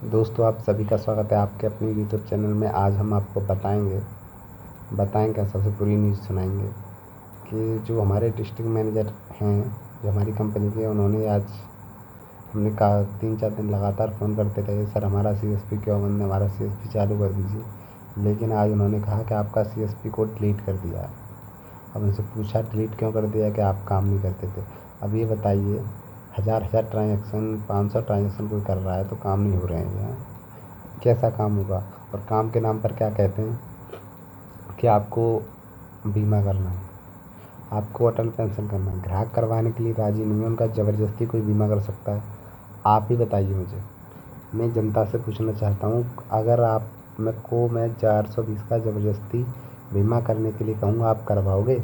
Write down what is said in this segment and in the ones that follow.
दोस्तों, आप सभी का स्वागत है आपके अपने यूट्यूब चैनल में। आज हम आपको बताएंगे सबसे बुरी न्यूज़ सुनाएंगे कि जो हमारे डिस्ट्रिक्ट मैनेजर हैं, जो हमारी कंपनी के, उन्होंने आज, हमने कहा 3-4 दिन लगातार फ़ोन करते रहे, सर हमारा सीएसपी क्यों बंद है, हमारा सीएसपी चालू कर दीजिए। लेकिन आज उन्होंने कहा कि आपका सीएसपी को डिलीट कर दिया है। अब उनसे पूछा डिलीट क्यों कर दिया, कि आप काम नहीं करते थे। अब ये बताइए, हज़ार ट्रांजैक्शन, 500 ट्रांजैक्शन कोई कर रहा है तो काम नहीं हो रहे हैं यहाँ, कैसा काम होगा। और काम के नाम पर क्या कहते हैं कि आपको बीमा करना है, आपको अटल पेंशन करना है। ग्राहक करवाने के लिए राज़ी नहीं है, उनका ज़बरदस्ती कोई बीमा कर सकता है? आप ही बताइए मुझे। मैं जनता से पूछना चाहता हूँ, अगर मैं 420 का ज़बरदस्ती बीमा करने के लिए कहूँ, आप करवाओगे?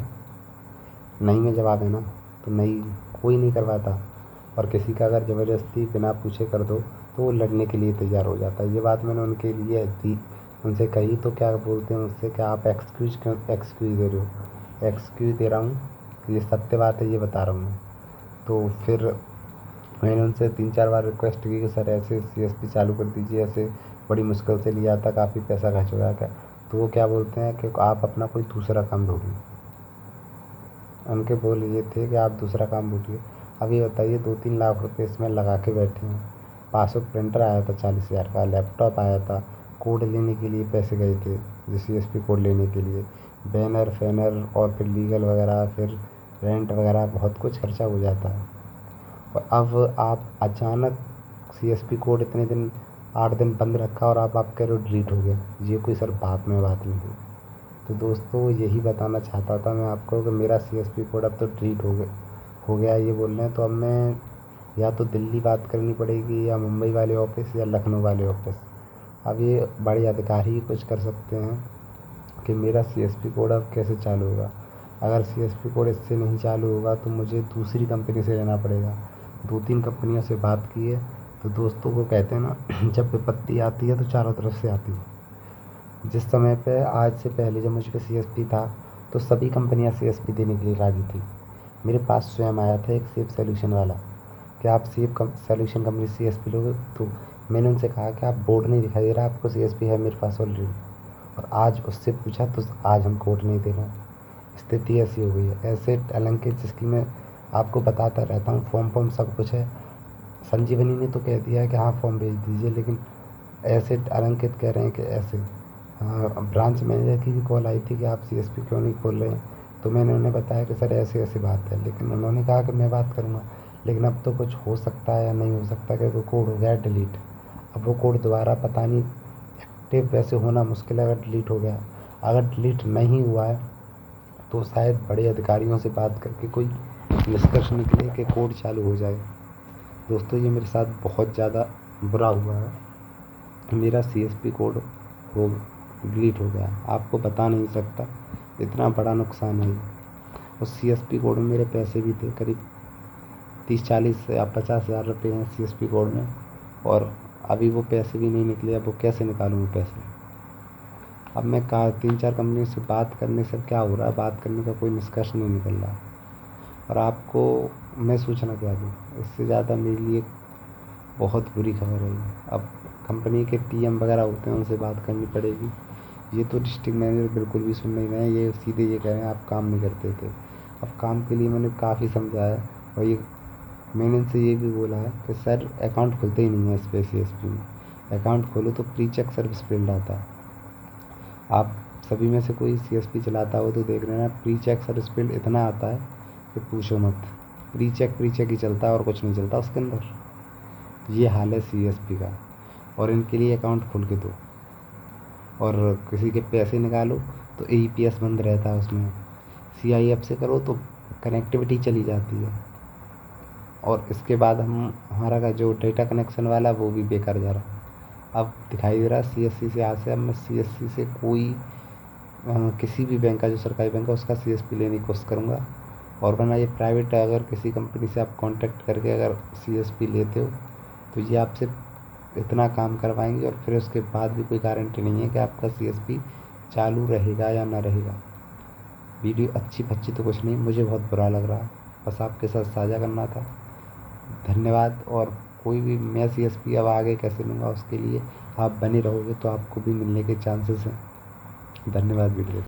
नहीं में जवाब है ना, तो नहीं, कोई नहीं करवाता। और किसी का अगर ज़बरदस्ती बिना पूछे कर दो तो वो लड़ने के लिए तैयार हो जाता है। ये बात मैंने उनके लिए दी, उनसे कही, तो क्या बोलते हैं मुझसे कि आप एक्सक्यूज़ दे रहे हो। एक्सक्यूज़ दे रहा हूँ, ये सत्य बात है, ये बता रहा हूँ मैं। तो फिर मैंने उनसे 3-4 बार रिक्वेस्ट की कि सर ऐसे सीएसपी चालू कर दीजिए, ऐसे बड़ी मुश्किल से लिया था, काफ़ी पैसा खर्च हो गया क्या। तो वो क्या बोलते हैं कि आप अपना कोई दूसरा काम ढूंढिए। उनके बोल ये थे कि आप दूसरा काम ढूंढिए। अब ये बताइए, 2-3 लाख रुपए इसमें लगा के बैठे हैं। पासबुक प्रिंटर आया था 40,000 का, लैपटॉप आया था, कोड लेने के लिए पैसे गए थे, जो सीएसपी कोड लेने के लिए, बैनर फैनर और फिर लीगल वगैरह, फिर रेंट वगैरह, बहुत कुछ खर्चा हो जाता है। और अब आप अचानक सीएसपी कोड इतने दिन, 8 दिन बंद रखा और आप कह रहे हो डिलीट हो गया। ये कोई सर बात नहीं हुई। तो दोस्तों, यही बताना चाहता था मैं आपको कि मेरा सीएसपी कोड अब तो डिलीट हो गया ये बोल रहे हैं। तो अब मैं या तो दिल्ली बात करनी पड़ेगी, या मुंबई वाले ऑफिस, या लखनऊ वाले ऑफिस। अब ये बड़े अधिकारी ही कुछ कर सकते हैं कि मेरा सीएसपी कोड अब कैसे चालू होगा। अगर सीएसपी कोड इससे नहीं चालू होगा तो मुझे दूसरी कंपनी से लेना पड़ेगा। 2-3 कंपनियों से बात की है। तो दोस्तों, को कहते हैं ना, जब विपत्ति आती है तो चारों तरफ से आती है। जिस समय पे, आज से पहले जब मुझ पे सीएसपी था, तो सभी कंपनियां सीएसपी देने के लिए राज़ी थी। मेरे पास स्वयं आया था एक सेफ सोल्यूशन वाला कि आप सेफ सोल्यूशन कंपनी सीएसपी लोगे। तो मैंने उनसे कहा कि आप बोर्ड नहीं दिखाई दे रहा, आपको सीएसपी है मेरे पास ऑलरेडी। और आज उससे पूछा तो आज हम कोड नहीं दे रहे। स्थिति ऐसी हो गई है। ऐसे अलंकित, जिसकी मैं आपको बताता रहता हूँ, फॉर्म सब कुछ है। संजीवनी ने तो कह दिया है कि हाँ फॉर्म भेज दीजिए, लेकिन ऐसे अलंकित कह रहे हैं कि ऐसे। हाँ, ब्रांच मैनेजर की भी कॉल आई थी कि आप सीएसपी क्यों नहीं खोल रहे हैं। तो मैंने उन्हें बताया कि सर ऐसी ऐसी बात है, लेकिन उन्होंने कहा कि मैं बात करूँगा। लेकिन अब तो कुछ हो सकता है या नहीं हो सकता, क्योंकि कोड हो गया है डिलीट। अब वो कोड दोबारा पता नहीं एक्टिव वैसे होना मुश्किल है अगर डिलीट हो गया। अगर डिलीट नहीं हुआ है तो शायद बड़े अधिकारियों से बात करके कोई निष्कर्ष निकले कि कोड चालू हो जाए। दोस्तों, ये मेरे साथ बहुत ज़्यादा बुरा हुआ है। मेरा सीएसपी कोड हो डिलीट हो गया। आपको बता नहीं सकता, इतना बड़ा नुकसान है ये। और सीएसपी कोड में मेरे पैसे भी थे, करीब 30-40 या 50,000 रुपये हैं सीएसपी कोड में। और अभी वो पैसे भी नहीं निकले। अब वो कैसे निकालूँ वो पैसे। अब मैं 3-4 कंपनियों से बात करने से क्या हो रहा है, बात करने का कोई निष्कर्ष नहीं निकल रहा। और आपको मैं सूचना क्या दूँ, इससे ज़्यादा मेरे लिए बहुत बुरी खबर है ये। अब कंपनी के पीएम वगैरह होते हैं, उनसे बात करनी पड़ेगी। ये तो डिस्ट्रिक्ट मैनेजर बिल्कुल भी सुन नहीं रहे हैं, ये सीधे ये कह रहे हैं आप काम नहीं करते थे। अब काम के लिए मैंने काफ़ी समझाया, और ये मैंने इनसे ये भी बोला है कि सर अकाउंट खुलते ही नहीं है इस पे सीएसपी में। अकाउंट खोलो तो प्री चेक सर्विस फील्ड आता है। आप सभी में से कोई सीएसपी चलाता हो तो देख रहे हैं, प्री चेक सर्विस फील्ड इतना आता है कि पूछो मत। प्री चेक ही चलता है और कुछ नहीं चलता उसके अंदर। ये हाल है सीएसपी का। और इनके लिए अकाउंट खोल के दो, और किसी के पैसे निकालो तो एईपीएस बंद रहता है उसमें। सीआईएफ से करो तो कनेक्टिविटी चली जाती है। और इसके बाद हमारा का जो डेटा कनेक्शन वाला है वो भी बेकार जा रहा। अब दिखाई दे रहा है सीएससी से, आज से अब मैं सीएससी से कोई किसी भी बैंक का, जो सरकारी बैंक है, उसका सीएसपी लेने की कोशिश करूँगा। और वरना ये प्राइवेट, अगर किसी कंपनी से आप कांटेक्ट करके अगर सीएसपी लेते हो तो ये आपसे इतना काम करवाएंगे, और फिर उसके बाद भी कोई गारंटी नहीं है कि आपका सीएसपी चालू रहेगा या ना रहेगा। वीडियो अच्छी तो कुछ नहीं, मुझे बहुत बुरा लग रहा है, बस आपके साथ साझा करना था। धन्यवाद। और कोई भी मैं CSP अब आगे कैसे लूँगा, उसके लिए आप बने रहोगे तो आपको भी मिलने के चांसेस हैं। धन्यवाद वीडियो।